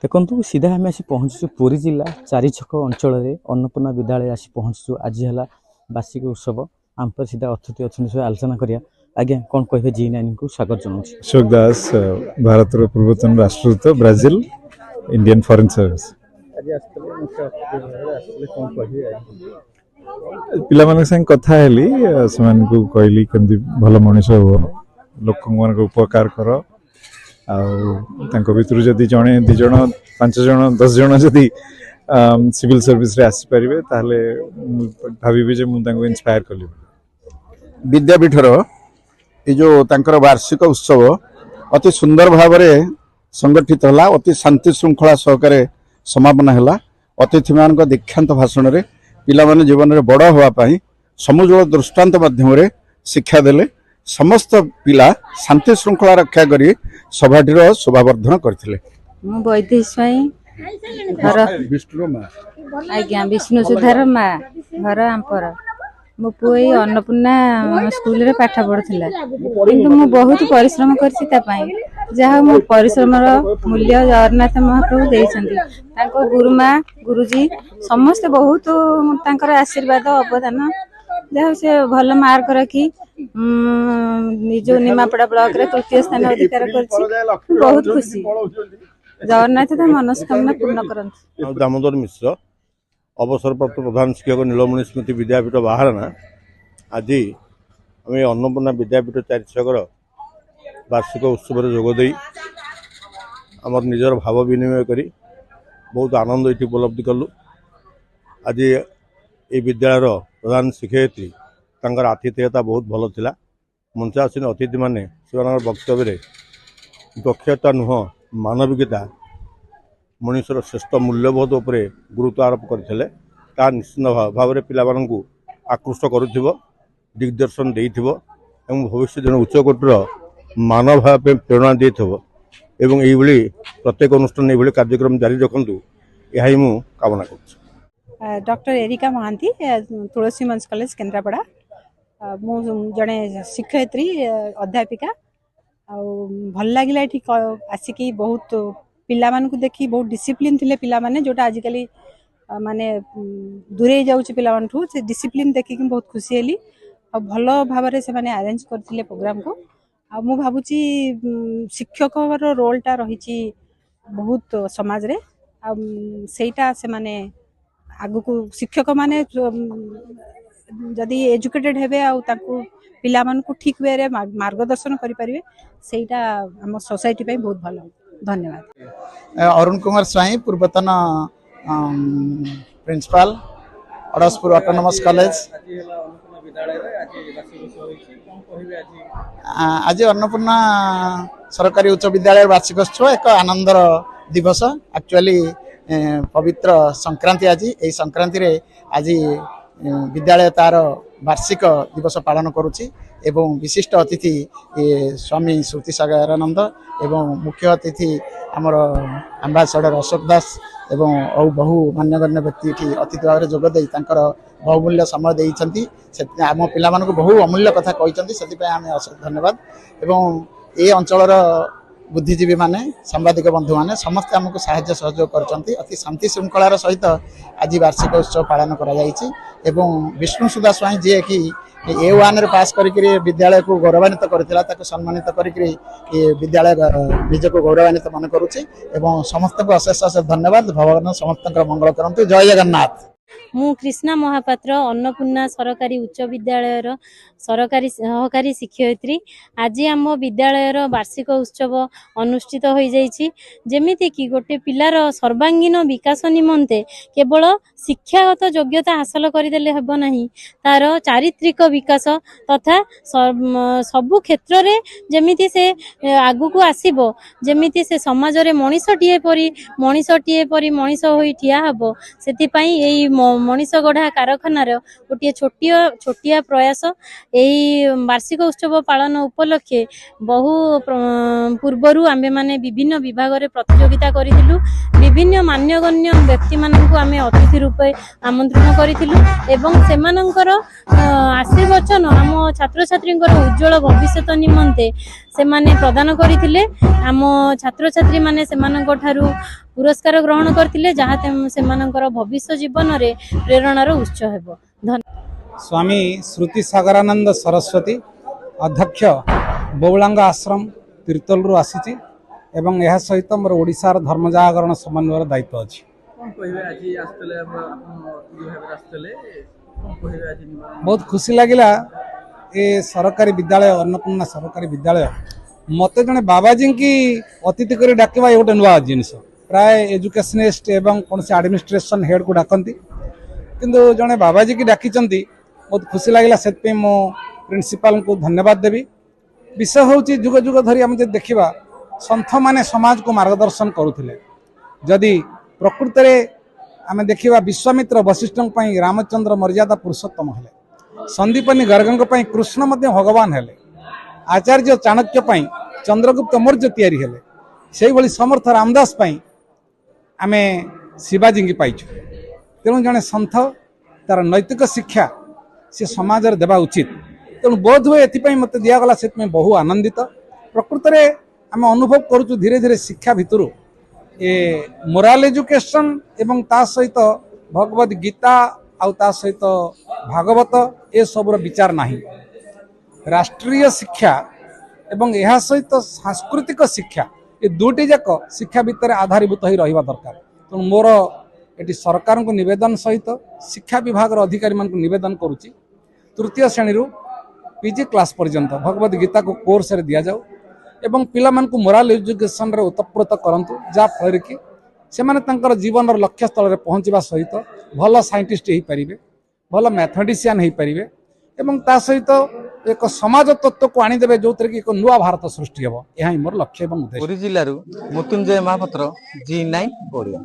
देखो सीधा आम आसी पहुँचु पुरी जिला चारि छक अंचल अन्नपूर्णा विद्यालय आसी पहुँचु। आज है वार्षिक उत्सव आम पर सीधा अतिथि अच्छे सब आलोचना करिया। आज्ञा कौन कहे G9 को स्वागत जनाऊँ। अशोक दास भारत पूर्वतन Rashtradoot Brazil Indian foreign service पिला मान संग कथा हेली समान को कहली केमती भल मनीष हो लोक मान उपकार कर भितर जदि जड़े दि जन 5 जन 10 जन जदि सिविल सर्विस रे आसी पारिबे ताहले भाबी जे मु तांको इंस्पायर कली। विद्यापीठर ये जो तांकर वार्षिक उत्सव अति सुंदर भाव में संगठित होला। अति शांति श्रृंखला सहकारे समापन है। अतिथि मान दीक्षांत भाषण में पिला माने जीवन में बड़ होगापाई समुज्वल दृष्टांत माध्यम शिक्षा देले। समस्त पिला शांति श्रृंखला रक्षा करी सभाटीर शोभावर्धन करथिले। विष्णु सुधार माँ घर आंपर मो पुओ अन्नपूर्णा स्कूल रे पाठ पढ़ुला किंतु मु बहुत परिश्रम करछि तापाई जहाँ मो परिश्रम मूल्य जगन्नाथ महाप्रभु देइछन्ति। तांको गुरुमा गुरुजी समस्त बहुत तांकर आशीर्वाद अवदान जहाँ से भल मार्क रखी निज निमापड़ा ब्लॉक रे तृतीय स्थान अधिकार करछि। बहुत खुशी जगन्नाथ मनस्कामना पूर्ण करंतु। दामोदर मिश्र अवसरप्राप्त प्रधान शिक्षक नीलमणि स्मृति विद्यापीठ बाहारना आज आम अन्नपूर्णा विद्यापीठ चारि छकर वार्षिक उत्सव जोगदे आमर निजर भाव विनिमय करी बहुत आनंद ये उपलब्धि कलु। आज ये विद्यालयर प्रधान शिक्षयित्री तांकर आतिथेयता बहुत भल थिला। मंचासीन अतिथि माने से वक्तव्य दक्षता नुह मानविकता मनुष्यर श्रेष्ठ मूल्यबोध उपर गुरुत्व आरोप करते निश्चित भाव में पिला आकृष्ट करुथिबो दिग्दर्शन देइथिबो एवं भविष्य जन उच्चकोटर मानव भाव प्रेरणा देइथिबो एवं एइभली प्रत्येक अनुष्ठान एइभली कार्यक्रम जारी रखंतु यही मु कामना करूँ। डॉक्टर एरिका महांती तुलसी मंच कॉलेज केन्द्रापड़ा मु जड़े शिक्षयित्री अध्यापिका भल लगे ये आसिकी बहुत पिला मानकु देखी बहुत डिसिप्लिन थिले पिला माने जोटा आजिकली माने दूरे जाउछि पिला मानठु से डिसिप्लिन देखि कि बहुत खुशी हेली। भल भाव में से माने अरेंज करथिले प्रोग्राम को। मु भाबुछि शिक्षकर रोलटा रहिछि बहुत समाज रे सेटा से माने आगु को शिक्षक माने जदि एजुकेटेड हेबे आ ताकू पिला मानकु ठीक वे रे मार्गदर्शन करि परिबे सेटा हम सोसाइटी पे बहुत भलो। धन्यवाद। अरुण कुमार स्वाई पूर्वतन प्रिंसिपल अड़सपुर ऑटोनोमस कॉलेज। आज अन्नपूर्णा सरकारी उच्च विद्यालय वार्षिक उत्सव एक आनंदर दिवस। एक्चुअली पवित्र संक्रांति आज यही संक्रांति रे आज विद्यालय तार वार्षिक दिवस पालन करुच्ची एवं विशिष्ट अतिथि स्वामी श्रुति सागरानंद एवं मुख्य अतिथि आमर आम्बासडर अशोक दास एवं औ बहु मान्यगण्य व्यक्ति अतिथि भाव में जोगदे बहुमूल्य समय देइछन्ति। आम पिला मानकु बहु अमूल्य कथा कहिछन्ति सेति आम धन्यवाद। एवं ए अंचलर बुद्धिजीवी माने सांबादिक बंधु माने समस्त आमको साहाय्य सहयोग करछन्ति। अति शांति श्रृंखलार सहित आज वार्षिक उत्सव पालन करा जायछि एवं विष्णु सुधा स्वाई जे कि A1 रे पास करिकरी विद्यालय को गौरवान्वित करथिला ताको सम्मानित करिकरी विद्यालय निजको गौरवान्वित मन करूछि एवं समस्त को अशेष अशेष धन्यवाद। भगवान समस्त मंगल करंतु। जय जगन्नाथ। मु कृष्णा महापात्र अन्नपूर्णा सरकारी उच्च विद्यालयर सरकारी सहकारी शिक्षयित्री। आज आम विद्यालयर वार्षिक उत्सव अनुष्ठित हो जाइछि। जेमिति कि गोटे पिलार सर्वांगीन विकास निमंते केवल शिक्षागत योग्यता हासिल करदेले हेबो नाही, तार चारित्रिक विकास तथा सबु क्षेत्र रे जेमिति से आगु को आसीबो, जेमिति से समाज रे मनीषटिए परी मनीष होई ठिया हबो। सेति पई एई मनीष गढ़ा कारखानार गोटे छोटिया प्रयास यही वार्षिक उत्सव पालन उपलक्षे बहु पूर्वर आमे माने विभिन्न विभाग रे प्रतियोगिता करिथिलु। विभिन्न मान्यगण्य व्यक्ति माननकु आमे अतिथि रूपे आमंत्रण करिथिलु एवं सेमानंकर आशीर्वचन आम छात्र छात्रींकर उज्जवल भविष्य निमंते से माने प्रदान करिथिले। आम छात्र छात्री माने सेमानंक ठारू पुरस्कार ग्रहण करथिले जहाँ सेमानंकर भविष्य जीवन रे प्रेरणार उत्स हेबो। स्वामी श्रुति सागरानंद सरस्वती अध्यक्ष बौलांगा आश्रम तीर्तोल रु आसीची एवं यह सहित मोर ओडिशार धर्म जागरण समन्वयर दायित्व अछि। बहुत खुशी लगिला ए सरकारी विद्यालय अन्नपूर्णा सरकारी विद्यालय मते जने बाबाजी की अतिथि करी डाकिबा ए गोटे नुआ जिनिस प्राय एजुकेशनिस्ट एवं कौन से एडमिनिस्ट्रेशन हेड को डाकती किंतु जने बाबाजी की डाकिचंती बहुत खुशी लगिला से मो प्रिंसिपाल को धन्यवाद देवी। विषय होची जुग जुग धरी हम जे देखिबा संथ माने समाज को मार्गदर्शन करुथिले जदि प्रकृत रे आमे देखिबा विश्वामित्र वशिष्ठों पई रामचंद्र मर्यादा पुरुषोत्तम हेले संदीपनी गर्गों पई कृष्ण मध्य भगवान हेले आचार्य चाणक्य पई चंद्रगुप्त मौर्य तैयारी हेले सेही भली समर्थ रामदास पई आमे शिवाजी की पाइछु। तेणु जड़े संथ तार नैतिक शिक्षा से समाज रे देवा उचित तेणु बोध हुए एथि मत दिगला से बहु आनंदित प्रकृत रे आमे अनुभव करूँ धीरे धीरे शिक्षा भितर ए मोराल एजुकेशन एवं ता सहित भगवद गीता आउ ता सहित भागवत ए सबुर विचार नाही राष्ट्रीय शिक्षा एवं यह सहित सांस्कृतिक शिक्षा ये दुटी जाक शिक्षा भितर आधारीभूत हो रहा दरकार। तेणु मोर ये सरकार को निवेदन सहित शिक्षा विभाग अधिकारी मान निवेदन करुच्ची तृतीय श्रेणी रु पीजी क्लास पर्यंत भगवद गीता को कोर्स रे दिया जाऊ एवं पिला मान को मोराल एजुकेशन रे उत्प्रोत करंतु जा फल कि से माने तंकर जीवन लक्ष्य स्थल रे पहुंचवा सहित भल साइंटिस्ट हो पारिबे भल मैथमेटिशियन हो पारिबे एवं ता सहित एक समाज तत्व को आनीदेवे जो कि एक नुआ भारत सृष्टि हे यह मोर लक्ष्य एवं उद्देश्य। पुरी जिल्लारू मृत्युंजय महापात्र G9 ओडिया।